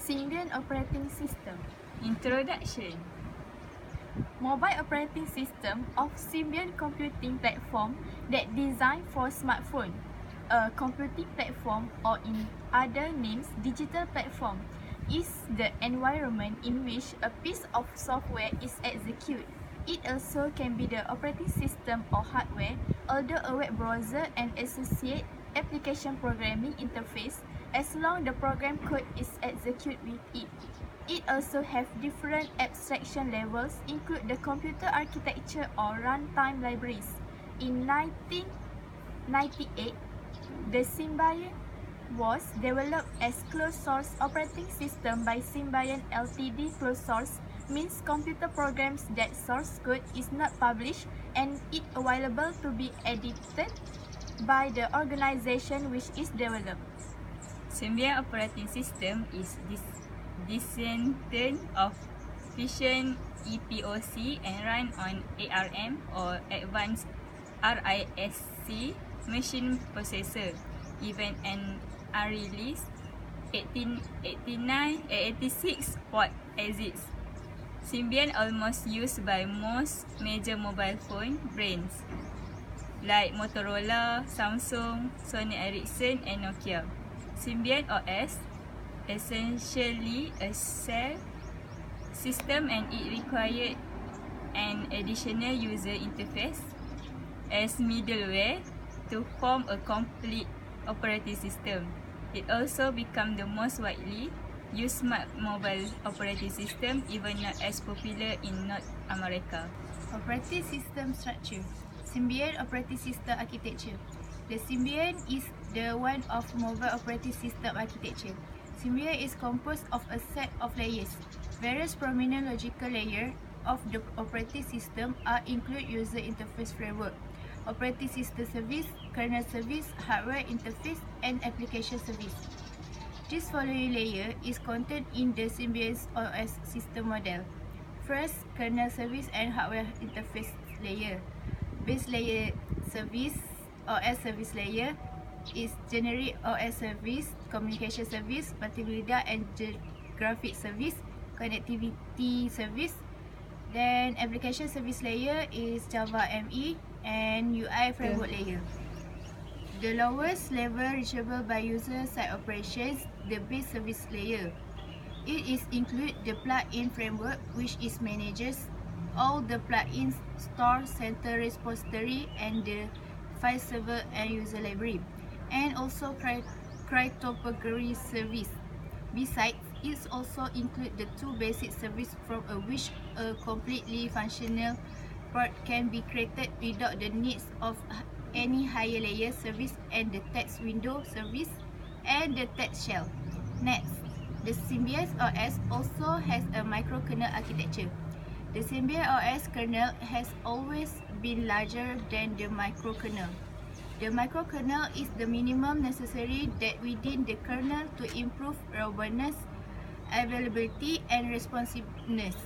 Symbian operating system. Introduction. Mobile operating system of Symbian computing platform that designed for smartphone. A computing platform, or in other names digital platform, is the environment in which a piece of software is executed. It also can be the operating system or hardware, although a web browser and associated application programming interface, as long the program code is executed with it. It also have different abstraction levels, include the computer architecture or runtime libraries. In 1998, the Symbian was developed as closed-source operating system by Symbian Ltd. Closed source means computer programs that source code is not published and it available to be edited by the organization which is developed. Symbian operating system is descendant of Fission EPOC and run on ARM or Advanced RISC machine processor. Even an unreleased 86 port exists. Symbian almost used by most major mobile phone brands like Motorola, Samsung, Sony Ericsson and Nokia. Symbian OS essentially a cell system and it required an additional user interface as middleware to form a complete operating system. It also became the most widely used smart mobile operating system, even not as popular in North America. Operating system structure. Symbian operating system architecture. The Symbian is the one of mobile operating system architecture. Symbian is composed of a set of layers. Various prominent logical layers of the operating system are include user interface framework, operating system service, kernel service, hardware interface, and application service. This following layer is contained in the Symbian OS system model. First, kernel service and hardware interface layer. Base layer service, OS service layer, is generic OS service, communication service, multimedia and graphic service, connectivity service. Then application service layer is Java ME and UI framework layer. The lowest level reachable by user-side operations, the base service layer. It is include the plugin framework which is manages all the plugins, store, center repository and the file server and user library, and also cryptography service. Besides, it also include the two basic service from which a completely functional part can be created without the needs of any higher layer service and the text window service and the text shell. Next, the Symbian OS also has a microkernel architecture. The Symbian OS kernel has always been larger than the microkernel. The microkernel is the minimum necessary that within the kernel to improve robustness, availability, and responsiveness.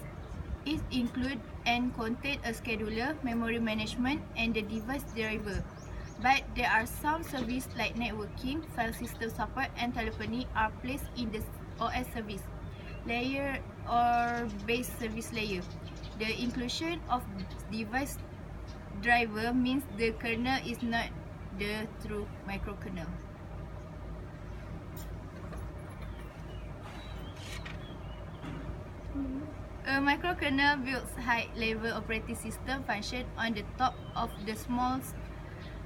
It includes and contains a scheduler, memory management, and the device driver. But there are some services like networking, file system support, and telephony are placed in the OS service layer or base service layer. The inclusion of device driver means the kernel is not the true microkernel. A microkernel builds high-level operating system function on the top of the small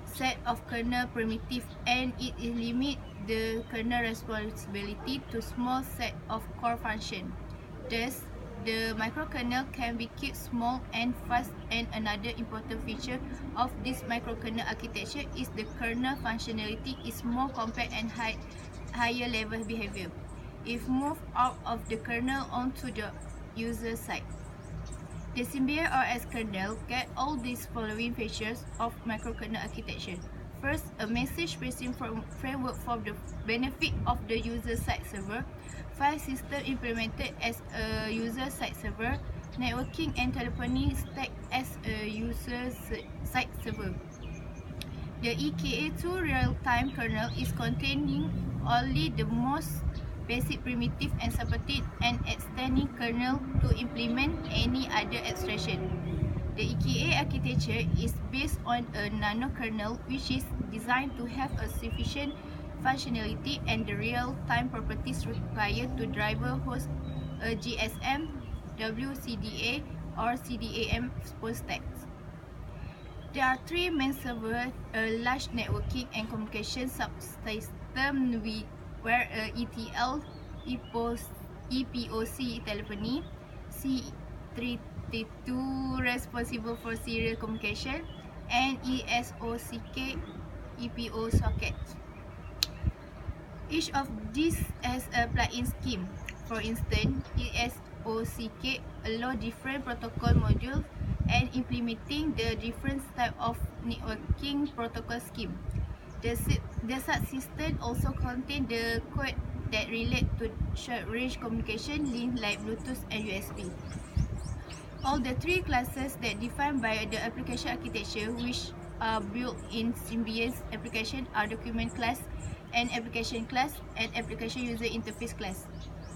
set of kernel primitives, and it limits the kernel responsibility to small set of core functions. Thus, the microkernel can be kept small and fast, and another important feature of this microkernel architecture is the kernel functionality is more compact and higher level behavior if moved out of the kernel onto the user side. The Symbian OS kernel get all these following features of microkernel architecture. First, a message passing framework for the benefit of the user-side server, file system implemented as a user-side server, networking and telephony stack as a user-side server. The EKA2 real-time kernel is containing only the most basic primitive and subverted an extending kernel to implement any other abstraction. The EKA architecture is based on a nanokernel which is designed to have a sufficient functionality and the real-time properties required to driver host a GSM, WCDA or CDAM stacks. There are three main servers: a large networking and communication subsystem where a ETL, EPOC telephony, C32 responsible for serial communication, and ESOCK EPO sockets. Each of these has a plug-in scheme. For instance, ESOCK allows different protocol modules and implementing the different type of networking protocol scheme. The subsystem also contains the code that relate to short-range communication link like Bluetooth and USB. All the three classes that defined by the application architecture which are built in Symbian's application are document class, an application class, and application user interface class.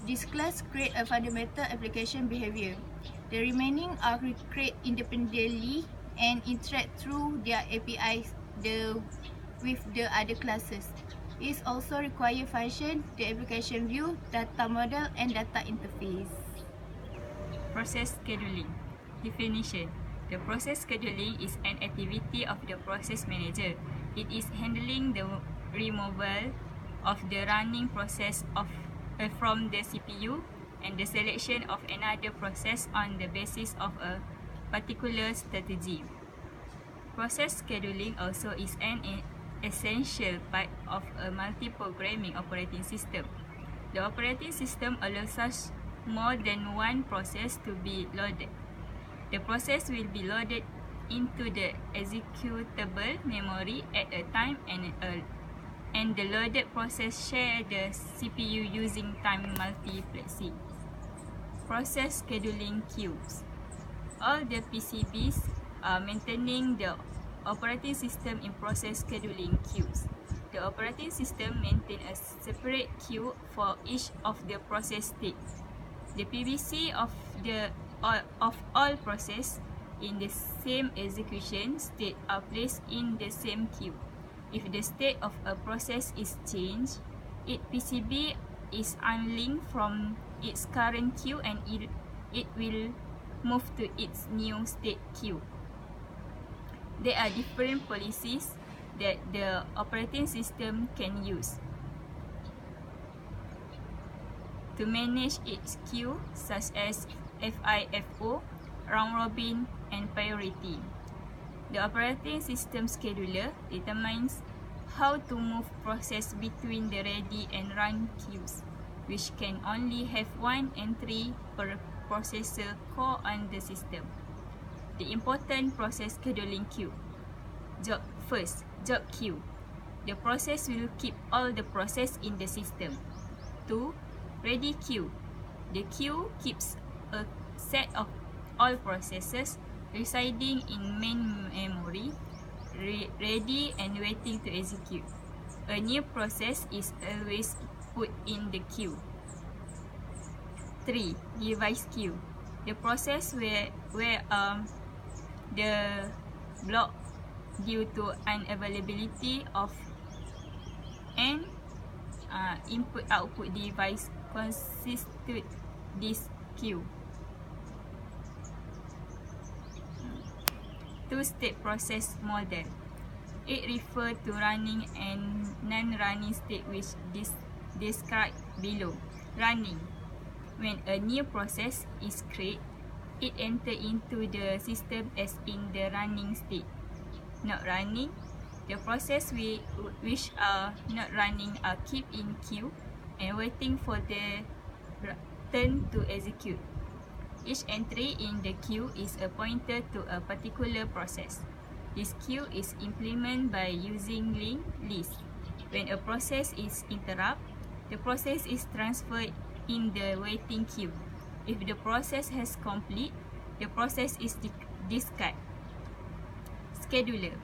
This class create a fundamental application behavior. The remaining are created independently and interact through their APIs with the other classes. It also requires function, the application view, data model, and data interface. Process scheduling. Definition. The process scheduling is an activity of the process manager. It is handling the removal of the running process from the CPU and the selection of another process on the basis of a particular strategy. Process scheduling also is an essential part of a multi-programming operating system. The operating system allows us more than one process to be loaded. The process will be loaded into the executable memory at a time and the loaded process share the CPU using time multiplexing. Process scheduling queues. All the PCBs are maintaining the operating system in process scheduling queues. The operating system maintains a separate queue for each of the process states. The PBC of all processes in the same execution state are placed in the same queue. If the state of a process is changed, its PCB is unlinked from its current queue and it will move to its new state queue. There are different policies that the operating system can use to manage its queue, such as FIFO, round robin, and priority. The operating system scheduler determines how to move process between the ready and run queues, which can only have one entry per processor core on the system. The important process scheduling queue. Job queue. The process will keep all the process in the system. 2. Ready queue. The queue keeps a set of all processes residing in main memory, ready and waiting to execute. A new process is always put in the queue. 3. Device queue. The process where the block due to unavailability of an input-output device constitute this queue. Two-state process model. It refers to running and non-running state which described below. Running. When a new process is created, it enters into the system as in the running state. Not running. The process which are not running are kept in queue and waiting for their turn to execute. Each entry in the queue is a pointer to a particular process. This queue is implemented by using linked list. When a process is interrupted, the process is transferred in the waiting queue. If the process has complete, the process is discarded. Scheduler.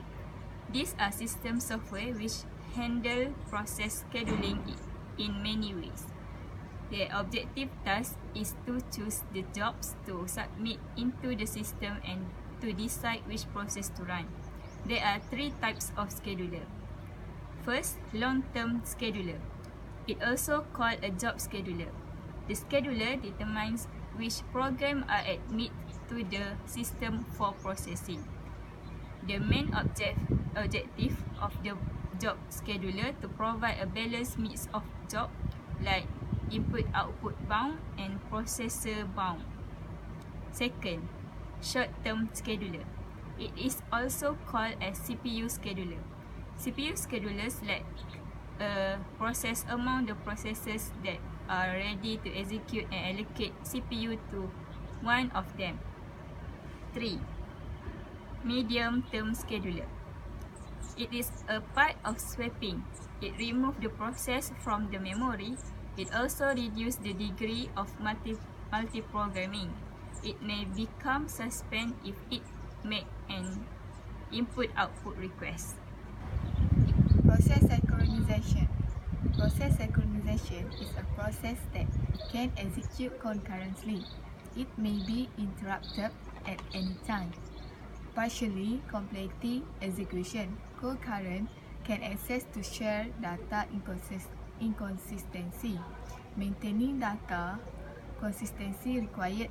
These are system software which handle process scheduling in many ways. The objective task is to choose the jobs to submit into the system and to decide which process to run. There are 3 types of scheduler. First, long-term scheduler. It also called a job scheduler. The scheduler determines which program are admitted to the system for processing. The main objective of the job scheduler to provide a balanced mix of job like input-output bound and processor bound. Second, short-term scheduler. It is also called a CPU scheduler. CPU schedulers let a process among the processes that are ready to execute and allocate CPU to one of them. 3. Medium-term scheduler. It is a part of swapping. It removes the process from the memory. It also reduces the degree of multi-programming. It may become suspend if it makes an input-output request. Process synchronization. Process synchronization is a process that can execute concurrently. It may be interrupted at any time. Partially completing execution. Concurrent can access to share data inconsistency. Maintaining data consistency requires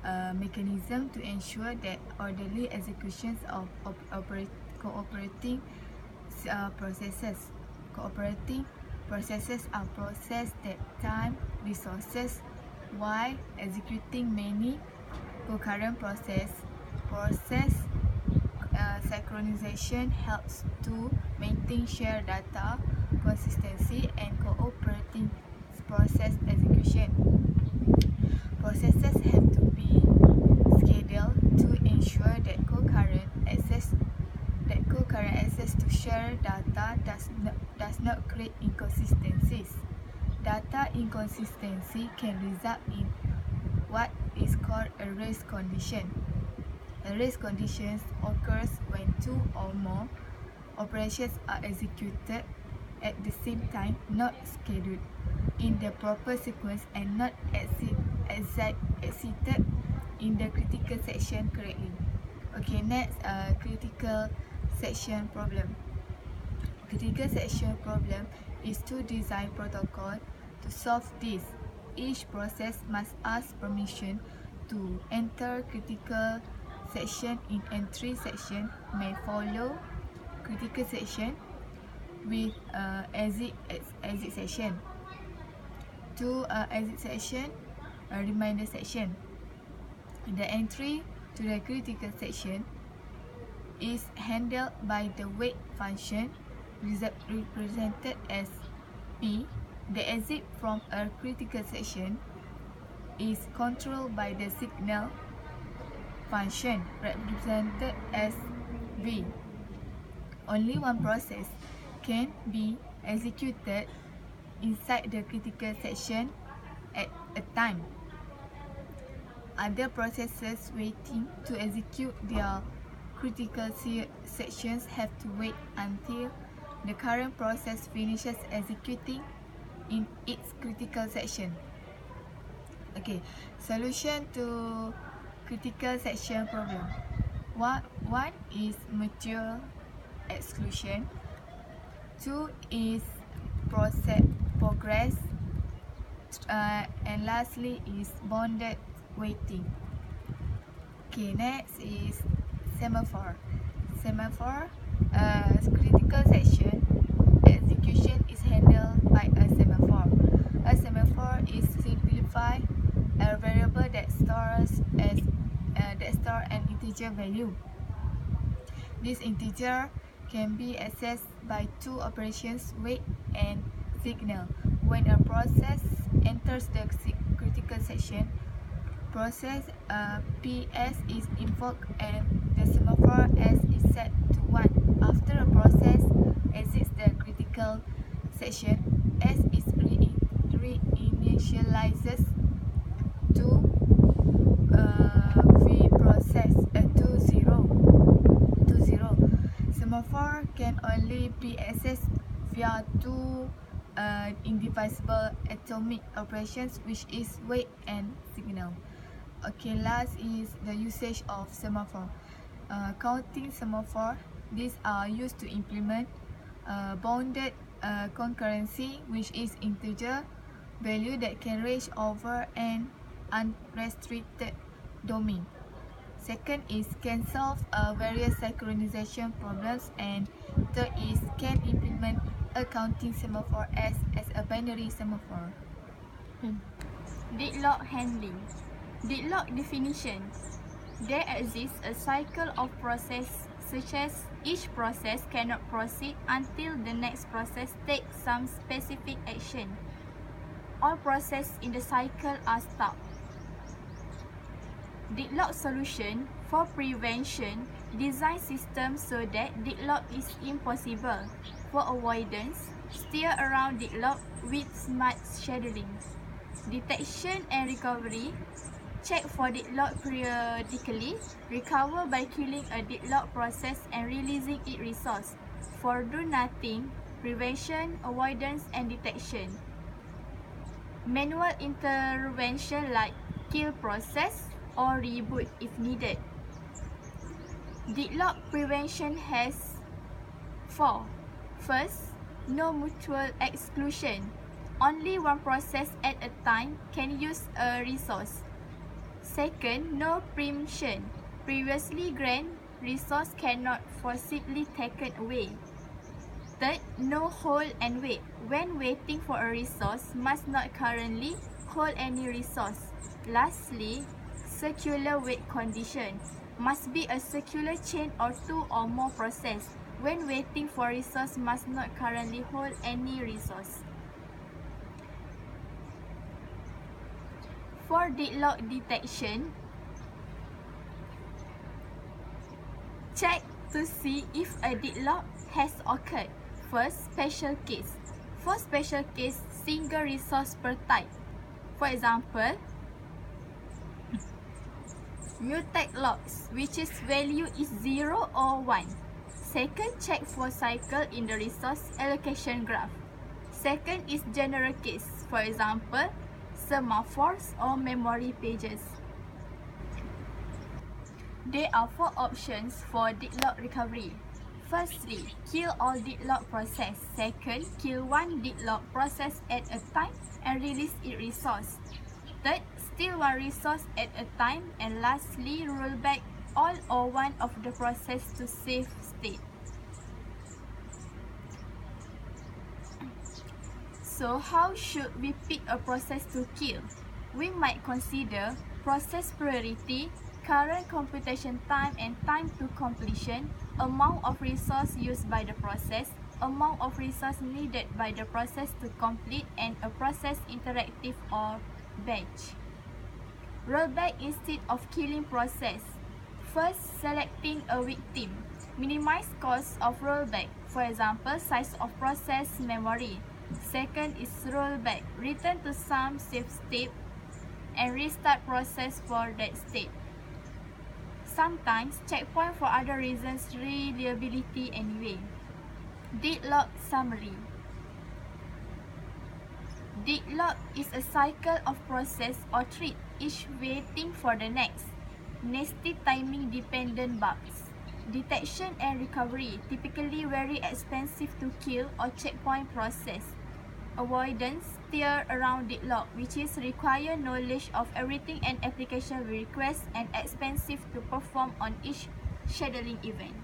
a mechanism to ensure that orderly executions of cooperating processes. Cooperating processes are processed that time resources while executing many concurrent process synchronization helps to maintain shared data consistency and cooperating process execution. Processes have to be scheduled to ensure that concurrent access to shared data does not create inconsistencies. Data inconsistency can result in what is called a race condition. A race condition occurs when 2 or more operations are executed at the same time, not scheduled in the proper sequence and not executed in the critical section correctly. Okay, next, critical section problem. Critical section problem is to design protocol to solve this. Each process must ask permission to enter critical section in entry section may follow critical section with exit section. To exit section, a reminder section. The entry to the critical section is handled by the wait function represented as P. The exit from a critical section is controlled by the signal function represented as V. Only one process can be executed inside the critical section at a time. Other processes waiting to execute their critical sections have to wait until the current process finishes executing in its critical section. Okay, solution to critical section problem. One is mutual exclusion. 2 is progress. And lastly is bounded waiting. Okay, next is semaphore. Critical section execution is handled by a semaphore. A semaphore is simplified a variable that stores an integer value. This integer can be accessed by 2 operations, wait and signal. When a process enters the critical section, process PS is invoked and the semaphore S is set to 1. After a process exits the critical section, S is reinitializes to V process to 0. Semaphore can only be accessed via 2 indivisible atomic operations, which is wait and signal. Okay, last is the usage of semaphore. Counting semaphore, these are used to implement bounded concurrency, which is integer value that can range over an unrestricted domain. Second is can solve various synchronization problems, and third is can implement a counting semaphore as a binary semaphore. Deadlock handling. Deadlock definition. There exists a cycle of process such as each process cannot proceed until the next process takes some specific action. All processes in the cycle are stopped. Deadlock solution. For prevention, design systems so that deadlock is impossible. For avoidance, steer around deadlock with smart scheduling. Detection and recovery. Check for deadlock periodically. Recover by killing a deadlock process and releasing its resource. For do nothing, prevention, avoidance, and detection. Manual intervention like kill process or reboot if needed. Deadlock prevention has 4. First, no mutual exclusion. Only one process at a time can use a resource. Second, no preemption. Previously granted resource cannot forcibly taken away. Third, no hold and wait. When waiting for a resource, must not currently hold any resource. Lastly, circular wait condition. Must be a circular chain or two or more process. When waiting for resource, must not currently hold any resource. For deadlock detection, check to see if a deadlock has occurred. First, special case. For special case, single resource per type. For example, mutex logs, which is value is 0 or 1. Second, check for cycle in the resource allocation graph. Second is general case. For example, semaphores or memory pages. There are 4 options for deadlock recovery. Firstly, kill all deadlock process. Second, kill one deadlock process at a time and release its resource. Third, steal one resource at a time. And lastly, roll back all or one of the process to safe state. So how should we pick a process to kill? We might consider process priority, current computation time and time to completion, amount of resource used by the process, amount of resource needed by the process to complete, and a process interactive or batch. Rollback instead of killing process. First, selecting a victim. Minimize cost of rollback. For example, size of process memory. Second is rollback. Return to some safe state and restart process for that state. Sometimes, checkpoint for other reasons, reliability anyway. Deadlock summary. Deadlock is a cycle of process or thread, each waiting for the next. Nasty timing dependent bugs. Detection and recovery, typically very expensive to kill or checkpoint process. Avoidance, steer around deadlock, which is require knowledge of everything an application will request and expensive to perform on each scheduling event.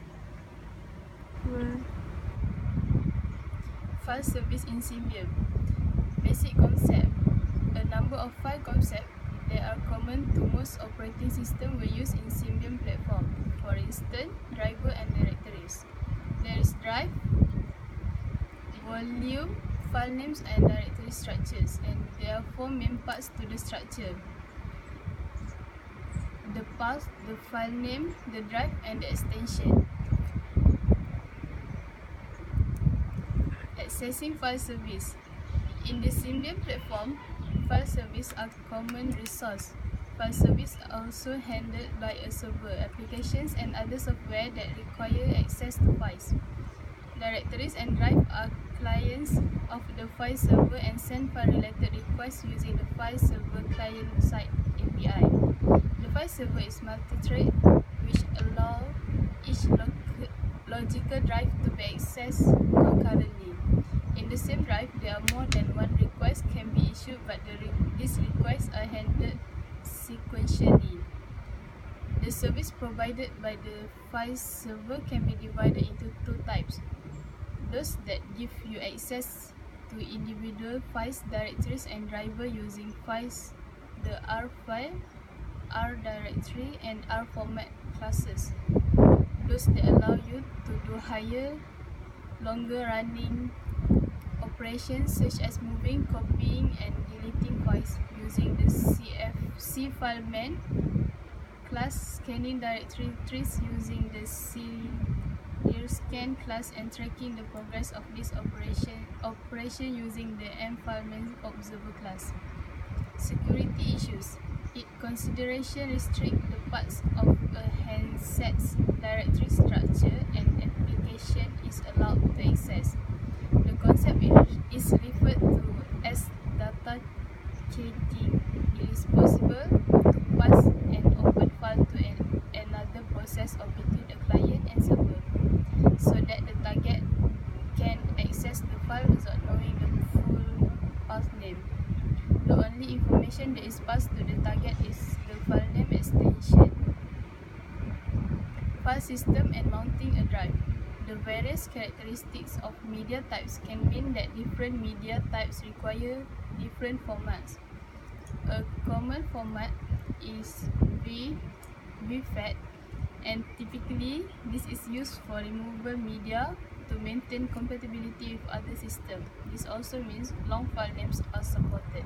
File service in Symbian. Basic concept. A number of file concepts that are common to most operating systems were used in Symbian platform. For instance, driver and directories. There is drive, volume, file names and directory structures, and there are 4 main parts to the structure: the path, the file name, the drive, and the extension. Accessing file service. In the Symbian platform, file service are common resource. File service are also handled by a server, applications, and other software that require access to files. Directories and drive are clients of the file server and send file-related requests using the file server client-side API. The file server is multi-thread, which allows each logical drive to be accessed concurrently. In the same drive, there are more than one request can be issued, but these requests are handled sequentially. The service provided by the file server can be divided into two types. Those that give you access to individual files, directories, and driver using files, the R file, R directory, and R format classes. Those that allow you to do higher, longer running operations such as moving, copying, and deleting files using the cfileman class, scanning directories using the clearscan class, and tracking the progress of this operation using the mfileman observer class. Security issues. Consideration restrict the parts of a handset's directory structure and application is allowed to access. The concept is referred to as data caging. It is possible to pass an open file to another process or between a client and server, so that the target can access the file without knowing the full path name. The only information that is passed to the target is the file name extension. File system and mounting a drive. The various characteristics of media types can mean that different media types require different formats. A common format is VFAT, and typically this is used for removable media to maintain compatibility with other systems. This also means long file names are supported.